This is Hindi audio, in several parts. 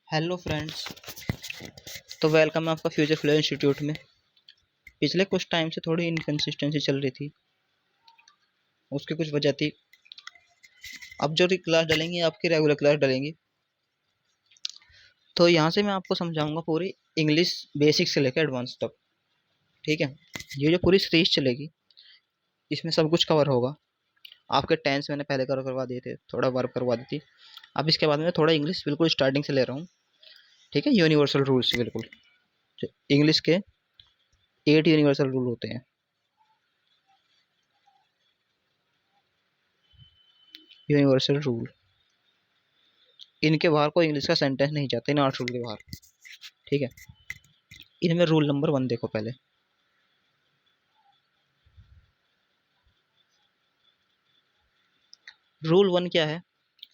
Hello friends. तो वेलकम है आपका फ्यूचर फ्लो इंस्टीट्यूट में। पिछले कुछ टाइम से थोड़ी इनकन्सिस्टेंसी चल रही थी, उसकी कुछ वजह थी। अब जो क्लास डलेंगी आपकी रेगुलर क्लास डलेंगी, तो यहाँ से मैं आपको समझाऊंगा पूरी इंग्लिश बेसिक से लेकर एडवांस तक। ठीक है, ये जो पूरी सीरीज चलेगी इसमें सब कुछ कवर होगा। आपके टेंस मैंने पहले कवर करवा दिए थे, थोड़ा वर्क करवा दी थी। अब इसके बाद में थोड़ा इंग्लिश बिल्कुल स्टार्टिंग से ले रहा हूँ। ठीक है, यूनिवर्सल रूल्स बिल्कुल इंग्लिश के 8 यूनिवर्सल रूल होते हैं। यूनिवर्सल रूल, इनके बाहर कोई इंग्लिश का सेंटेंस नहीं जाता, इन 8 रूल के बाहर। ठीक है, इनमें रूल नंबर 1 देखो पहले। रूल 1 क्या है?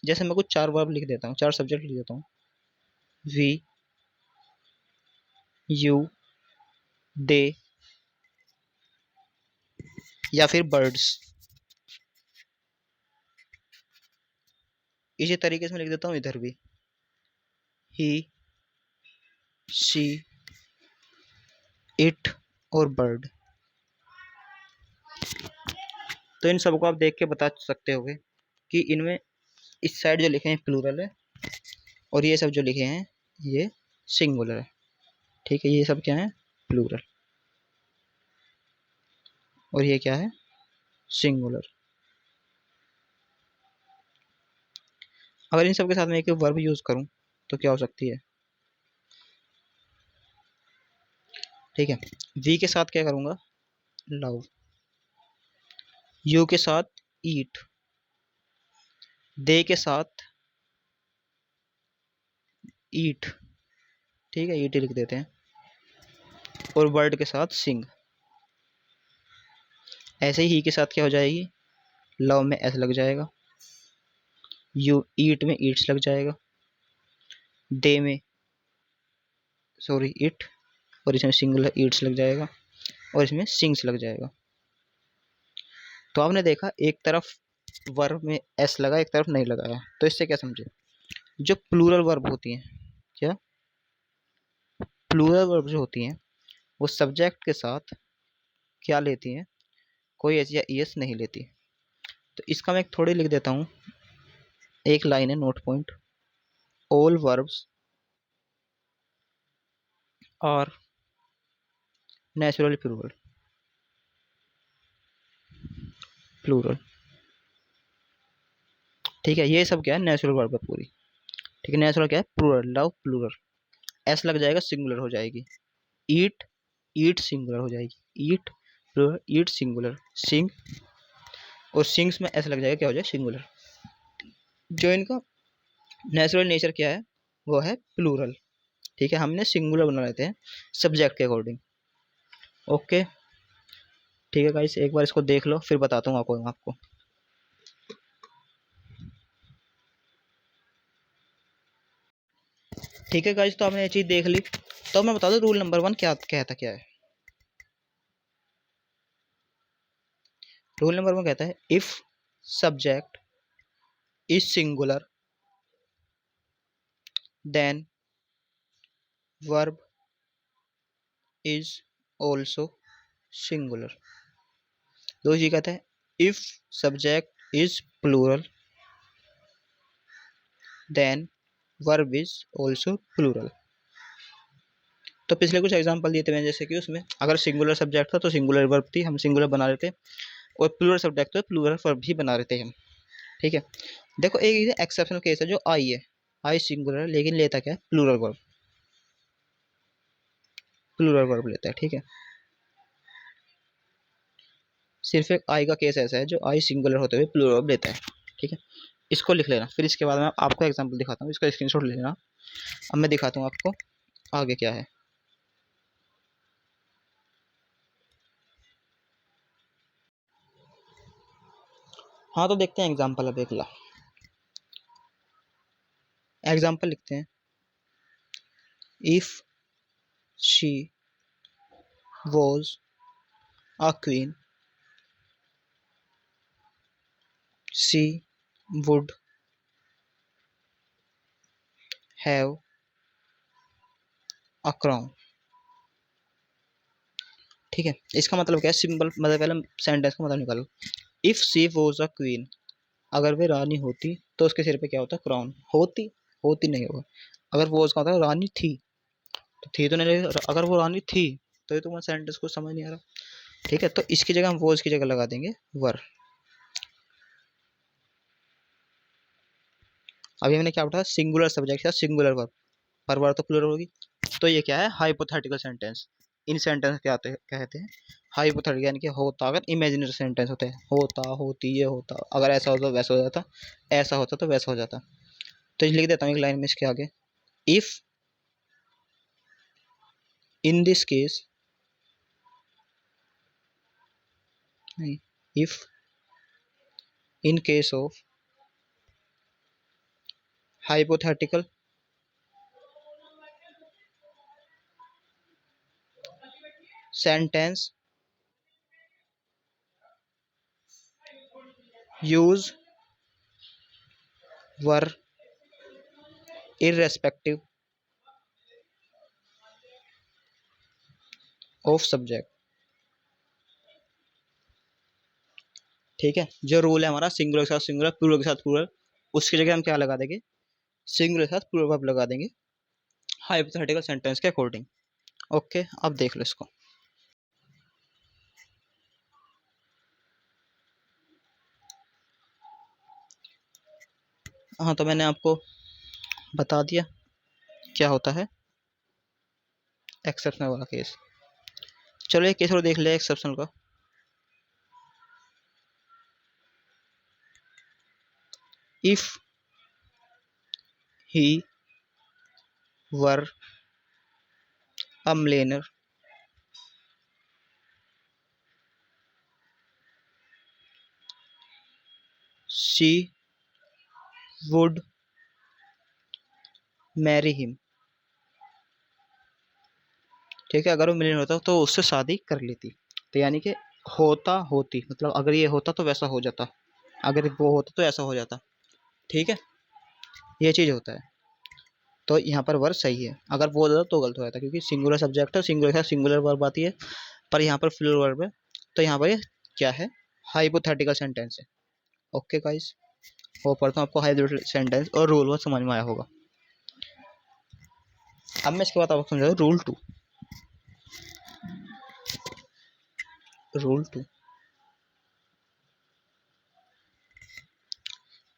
जैसे मैं कुछ 4 वर्ब लिख देता हूँ, 4 सब्जेक्ट लिख देता हूँ, वी, यू, दे या फिर बर्ड्स। इसी तरीके से मैं लिख देता हूँ इधर भी, ही, शी, इट और बर्ड। तो इन सबको आप देख के बता सकते होगे कि इनमें इस साइड जो लिखे हैं प्लूरल है, और ये सब जो लिखे हैं ये सिंगुलर है। ठीक है, ये सब क्या है? प्लूरल। और ये क्या है? सिंगुलर। अगर इन सब के साथ में एक वर्ब यूज करूं तो क्या हो सकती है? ठीक है, वी के साथ क्या करूंगा? लव। यू के साथ ईट। दे के साथ ईट। ठीक है, ईट लिख देते हैं। और बर्ड के साथ सिंग। ऐसे ही के साथ क्या हो जाएगी? लव में एस लग जाएगा, यू ईट में ईट्स लग जाएगा, दे में सॉरी इट, और इसमें सिंगुलर ईट्स लग जाएगा, और इसमें सिंग्स लग जाएगा। तो आपने देखा एक तरफ वर्ब में एस लगा, एक तरफ नहीं लगाया। तो इससे क्या समझे? जो प्लूरल वर्ब होती हैं, क्या प्लूरल वर्ब जो होती हैं वो सब्जेक्ट के साथ क्या लेती हैं? कोई एस या ईएस नहीं लेती। तो इसका मैं एक थोड़ी लिख देता हूँ, एक लाइन है, note point. All verbs are naturally plural. Plural, ठीक है, ये सब क्या है? नेचुरल वर्ब है पूरी। ठीक है, नेचुरल क्या है? प्लूरल। लव प्लूरल, एस लग जाएगा, सिंगुलर हो जाएगी। ईट, ईट सिंगुलर हो जाएगी। ईट प्लूरल, ईट सिंगुलर। सिंग, और सिंग्स में एस लग जाएगा, क्या हो जाएगा? सिंगुलर। जो इनका नेचुरल नेचर क्या है? वो है प्लूरल। ठीक है, हमने सिंगुलर बना लेते हैं सब्जेक्ट के अकॉर्डिंग। ओके, ठीक है गाइस, एक बार इसको देख लो फिर बताता हूँ आपको। ठीक है गाइस, तो आपने ये चीज देख ली। तो मैं बता दूं रूल नंबर 1 क्या कहता क्या है। रूल नंबर 1 कहता है if subject is singular then verb is also singular. दो चीज कहता है, if subject is plural then verb is also plural. तो पिछले कुछ एग्जांपल दिए थे मैंने, जैसे कि उसमें अगर सिंगुलर सब्जेक्ट था तो सिंगुलर वर्ब थी, हम सिंगुलर बना लेते, और प्लूरल सब्जेक्ट तो प्लूरल वर्ब भी बना लेते हम। ठीक है, देखो एक एक्सेप्शनल केस है जो आई है। आई सिंगुलर है लेकिन लेता क्या है? Plural verb. प्लूरल वर्ब लेता है। ठीक है, सिर्फ एक आई का केस ऐसा है जो आई सिंगुलर होते हुए प्लूरल वर्ब लेता है। ठीक है, इसको लिख लेना, फिर इसके बाद मैं आपको एग्जांपल दिखाता हूँ, इसका स्क्रीनशॉट ले लेना। अब मैं दिखाता हूँ आपको आगे क्या है। हाँ, तो देखते हैं एग्जाम्पल। अब अगला एग्जाम्पल लिखते हैं, if she was a queen she would have a crown. ठीक है, इसका मतलब क्या है, सिंपल मतलब पहले सेंटेंस का मतलब निकालो। If she was a queen, अगर वे रानी होती तो उसके सिर पे क्या होता, क्राउन। होती, होती नहीं होगा। अगर वो उसका होता रानी थी, तो थी तो नहीं लगेगा। अगर वो रानी थी तो ये तो सेंटेंस को समझ नहीं आ रहा। ठीक है, तो इसकी जगह हम वॉज की जगह लगा देंगे वर। अभी हमने क्या बताया, सिंगुलर सब्जेक्ट या सिंगुलर वर्ब, पर वर्ब तो प्लूरल होगी। तो ये क्या है, हाइपोथेटिकल सेंटेंस। इन सेंटेंस क्या कहते हैं, हाइपोथेटिकल, यानी कि होता, अगर इमेजिनरी सेंटेंस होते हैं, होता, होती, ये होता, अगर ऐसा होता तो वैसा हो जाता, ऐसा होता तो वैसा हो जाता। तो लिख देता हूँ एक लाइन में इसके आगे, इफ इन दिस केस, नहीं, if in case of hypothetical sentence use were irrespective of subject. ठीक है, जो रूल है हमारा, सिंगुलर के साथ सिंगुलर, प्लूरल के साथ प्लूरल, उसकी जगह हम क्या लगा देंगे, सिंगुलर के साथ प्लूरल वर्ब लगा देंगे हाइपोथेटिकल सेंटेंस के अकॉर्डिंग। ओके, अब देख लो इसको। हाँ, तो मैंने आपको बता दिया क्या होता है एक्सेप्शनल वाला केस। चलो एक केस और देख ले एक्सेप्शनल का। If he were a millionaire, she would marry him. ठीक है, अगर वो मिलियन होता तो उससे शादी कर लेती। तो यानी कि होता, होती, मतलब अगर ये होता तो वैसा हो जाता, अगर वो होता तो ऐसा हो जाता। ठीक है, ये चीज होता है। तो यहाँ पर वर्ब सही है, अगर वो होता तो गलत हो जाता, क्योंकि सिंगुलर सब्जेक्ट है, सिंगुलर के साथ सिंगुलर वर्ब आती है, पर यहाँ पर प्लूरल वर्ब है। तो यहाँ पर ये क्या है, हाइपोथेटिकल सेंटेंस है। ओके गाइस, होप करता हूँ आपको हाइपोथेटिकल सेंटेंस और रूल वो समझ में आया होगा। अब मैं इसके बाद आपको समझा रूल टू। रूल टू,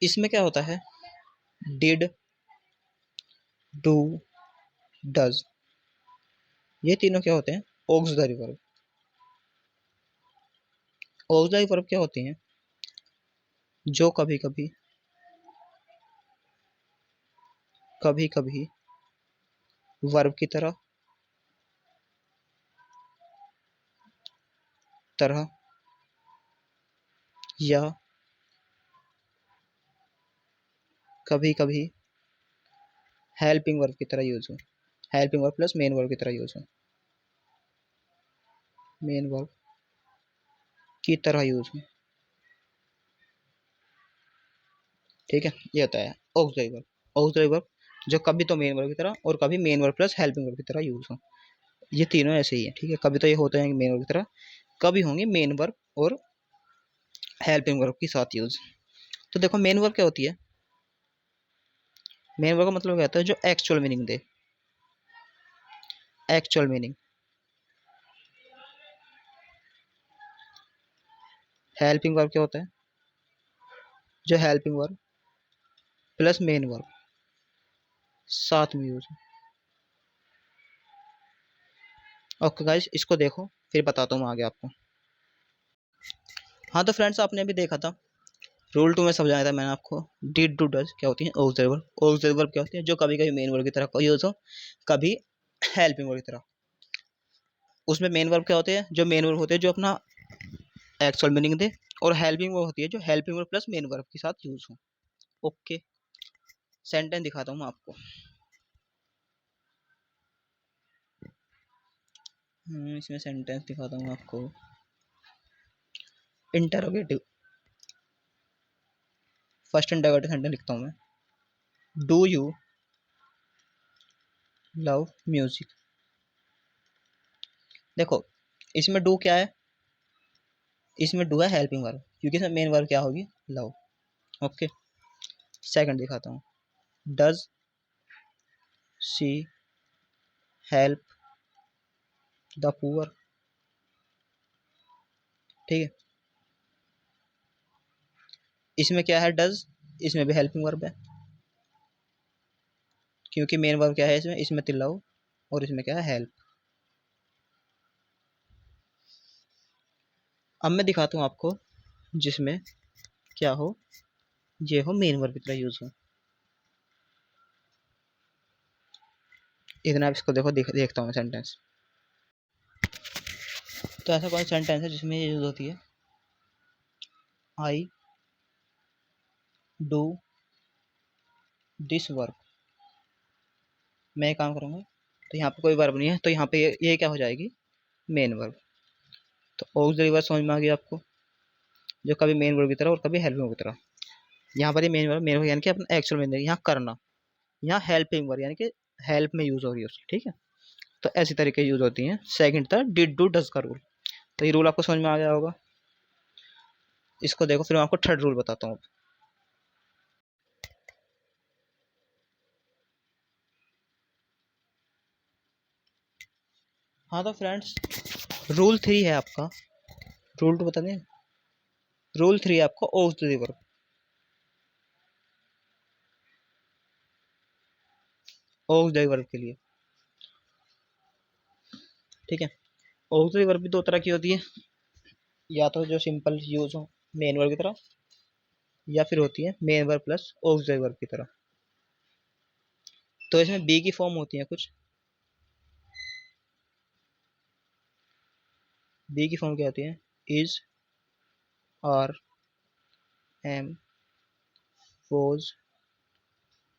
इसमें क्या होता है, डिड, डू, डज, ये तीनों क्या होते हैं, ऑक्सिलरी वर्ब। ऑक्सिलरी वर्ब क्या होती हैं, जो कभी कभी, कभी कभी वर्ब की तरह, तरह, या कभी कभी हेल्पिंग वर्ब की तरह यूज हो। Helping verb plus main verb की तरह यूज हो, मेन वर्ब की तरह यूज हो। ठीक है, ये होता है ऑक्सिलरी वर्ब। ऑक्सिलरी वर्ब जो कभी तो मेन वर्ब की तरह और कभी main verb plus helping verb की तरह यूज हो। ये तीनों ऐसे ही है। ठीक है, कभी तो ये होते हैं मेन वर्ब की तरह, कभी होंगे मेन वर्ब और हेल्पिंग वर्ब के साथ यूज। तो देखो मेन वर्ब क्या होती है, मेन वर्ब का मतलब क्या होता है, जो एक्चुअल मीनिंग दे, एक्चुअल मीनिंग। हेल्पिंग वर्ब क्या होता है, जो helping verb plus main verb साथ में यूज है। ओके गाइस, इसको देखो फिर बताता हूँ आगे आपको। हाँ तो फ्रेंड्स, आपने अभी देखा था रूल टू में समझाया था मैंने आपको, डिड टू डज क्या होती है, ऑक्सिलरी वर्ब। ऑक्सिलरी वर्ब क्या होती है, जो कभी कभी मेन वर्ब की तरह यूज हो, कभी हेल्पिंग वर्ब की तरह। उसमें मेन वर्ब क्या होते हैं, जो मेन वर्ब होते हैं जो अपना एक्चुअल मीनिंग दे, और हेल्पिंग वर्ब होती है जो helping verb plus main verb के साथ यूज हो। ओके, सेंटेंस दिखाता हूँ मैं आपको। इसमें सेंटेंस दिखाता हूँ आपको, इंटरोगेटिव। फर्स्ट इंटरोगेटिव सेंटेंस लिखता हूँ मैं, डू यू लव म्यूजिक। देखो इसमें डू क्या है, इसमें डू है हेल्पिंग वर्ब, क्योंकि इसमें मेन वर्ब क्या होगी, लव। ओके, सेकंड दिखाता हूँ, does she help the poor. ठीक है, इसमें क्या है, डज, इसमें भी हेल्पिंग वर्ब है, क्योंकि मेन वर्ब क्या है इसमें, इसमें तो लव और इसमें क्या है, हेल्प। अब मैं दिखाता हूँ आपको जिसमें क्या हो, ये हो मेन वर्ब की तरह यूज हो। इतना आप इसको देखो, देखता हूँ मैं सेंटेंस। तो ऐसा कौन सेंटेंस है जिसमें ये यूज होती है, आई डू दिस वर्क, मैं काम करूँगा, तो यहाँ पे कोई वर्ब नहीं है, तो यहाँ पे ये क्या हो जाएगी, मेन वर्ब। तो ऑक्सिलरी वर्ब समझ में आ गया आपको, जो कभी मेन वर्ब की तरह और कभी हेल्पिंग वर्ब की तरह। यहाँ पर ये मेन वर्ब यानी कि अपना एक्चुअल में यहाँ करना, यहाँ हेल्पिंग वर्ब यानी कि हेल्प में यूज हो रही है उसकी। ठीक है, तो ऐसी तरीके यूज होती हैं। सेकंड था डिड डू डज का रूल, तो ये रूल आपको समझ में आ गया होगा। इसको देखो, फिर मैं आपको थर्ड रूल बताता हूँ। हाँ तो फ्रेंड्स, रूल 3 है आपका, रूल 2 बता दें, रूल 3 है आपका ऑक्सिलरी वर्ब। ऑक्सिलरी वर्ब के लिए, ठीक है, ऑक्सिलरी वर्ब भी दो तरह की होती है, या तो जो सिंपल यूज हो मेन वर्ब की तरह, या फिर होती है main verb plus auxiliary verb की तरह। तो इसमें बी की फॉर्म होती है कुछ, बी की फॉर्म क्या होती है, is, are, am, was,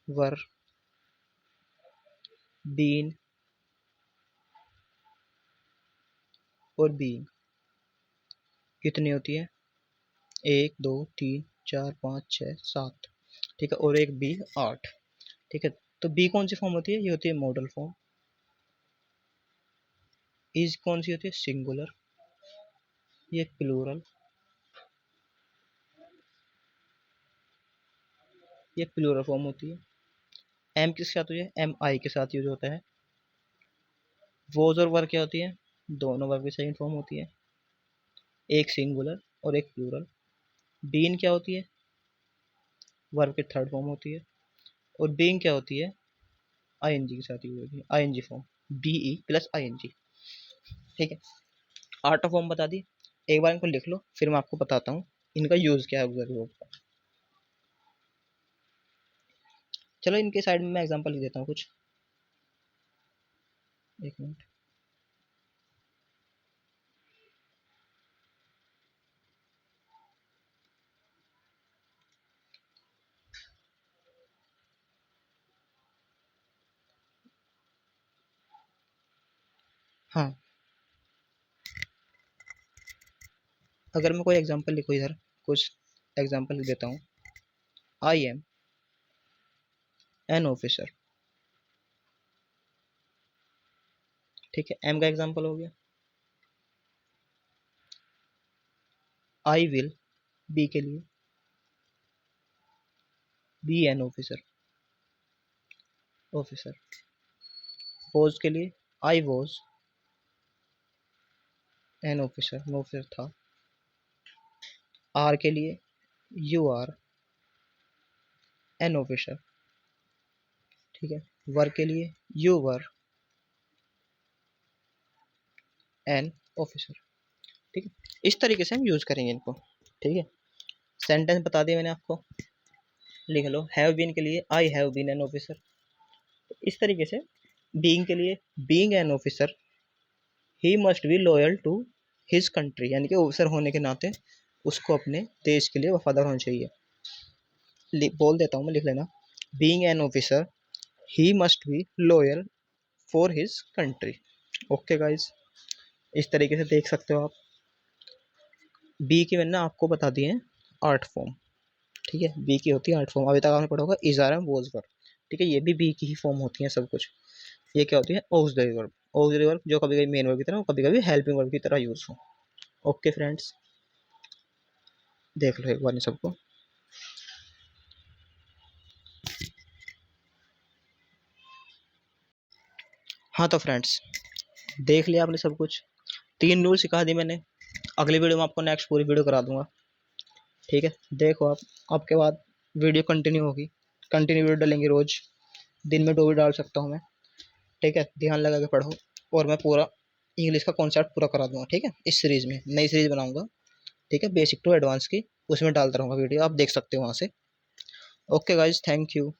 were, been और बीइंग। कितनी होती है, 1 2 3 4 5 6 7, ठीक है, और एक बी 8। ठीक है, तो बी कौन सी फॉर्म होती है, ये होती है मॉडल फॉर्म। इज कौन सी होती है, सिंगुलर, ये प्लूरल, ये प्लूरल फॉर्म होती है। एम किसके साथ होती है, एम आई के साथ यूज होता है। वोज और वर क्या होती है, दोनों वर्ब की सेकंड फॉर्म होती है, एक सिंगुलर और एक प्लूरल। बीन क्या होती है, वर्ब की थर्ड फॉर्म होती है। और बीइंग क्या होती है, आईएनजी के साथ यूज होती है, ING form, BE plus ING. ठीक है, आर्ट ऑफ फॉर्म बता दी, एक बार इनको लिख लो, फिर मैं आपको बताता हूँ इनका यूज क्या है ऑक्सिलरी वर्ब का। चलो इनके साइड में मैं एग्जांपल लिख देता हूँ कुछ, एक मिनट। हाँ, अगर मैं कोई एग्जांपल लिखूँ इधर, कुछ एग्जांपल लिख देता हूँ, आई एम एन ऑफिसर। ठीक है, एम का एग्जांपल हो गया। आई विल, बी के लिए, be an officer, officer. Was के लिए, आई वॉज एन ऑफिसर, मैं ऑफिसर था। आर के लिए, यू आर एन ऑफिसर। ठीक है, वर के लिए, यू वर एन ऑफिसर। ठीक है, इस तरीके से हम यूज करेंगे इनको। ठीक है, सेंटेंस बता दिया मैंने आपको, लिख लो। हैव बीन के लिए, I have been an officer. इस तरीके से बीइंग के लिए, being an officer he must be loyal to his country, यानी कि ऑफिसर होने के नाते उसको अपने देश के लिए वफादार होना चाहिए। बोल देता हूँ मैं, लिख लेना। Being an officer he must be loyal for his country. Okay guys, इस तरीके से देख सकते हो आप। बी की मैंने आपको बता दिए हैं आर्ट फॉर्म। ठीक है, बी की होती है आर्ट फॉर्म, अभी तक आपने पढ़ा होगा इज़ार एंड वॉज वर्ब। ठीक है, ये भी बी की ही फॉर्म होती है सब कुछ। ये क्या होती है, ऑक्सिलरी वर्ब। ऑक्सिलरी वर्ब जो कभी कभी मेन वर्ब की तरह, कभी कभी हेल्पिंग वर्ब की तरह यूज हो। ओके फ्रेंड्स, देख लो एक बार इन सबको। हाँ तो फ्रेंड्स, देख लिया आपने सब कुछ, 3 रूल सिखा दी मैंने। अगली वीडियो में आपको नेक्स्ट पूरी वीडियो करा दूंगा, ठीक है। देखो आप, आपके बाद वीडियो कंटिन्यू होगी, कंटिन्यू वीडियो डालेंगे रोज, दिन में 2 भी डाल सकता हूँ मैं, ठीक है। ध्यान लगा के पढ़ो, और मैं पूरा इंग्लिश का कॉन्सेप्ट पूरा करा दूंगा, ठीक है। इस सीरीज में नई सीरीज बनाऊंगा, ठीक है, बेसिक टू एडवांस की, उसमें डालता रहूँगा वीडियो, आप देख सकते हो वहाँ से। Okay guys, thank you.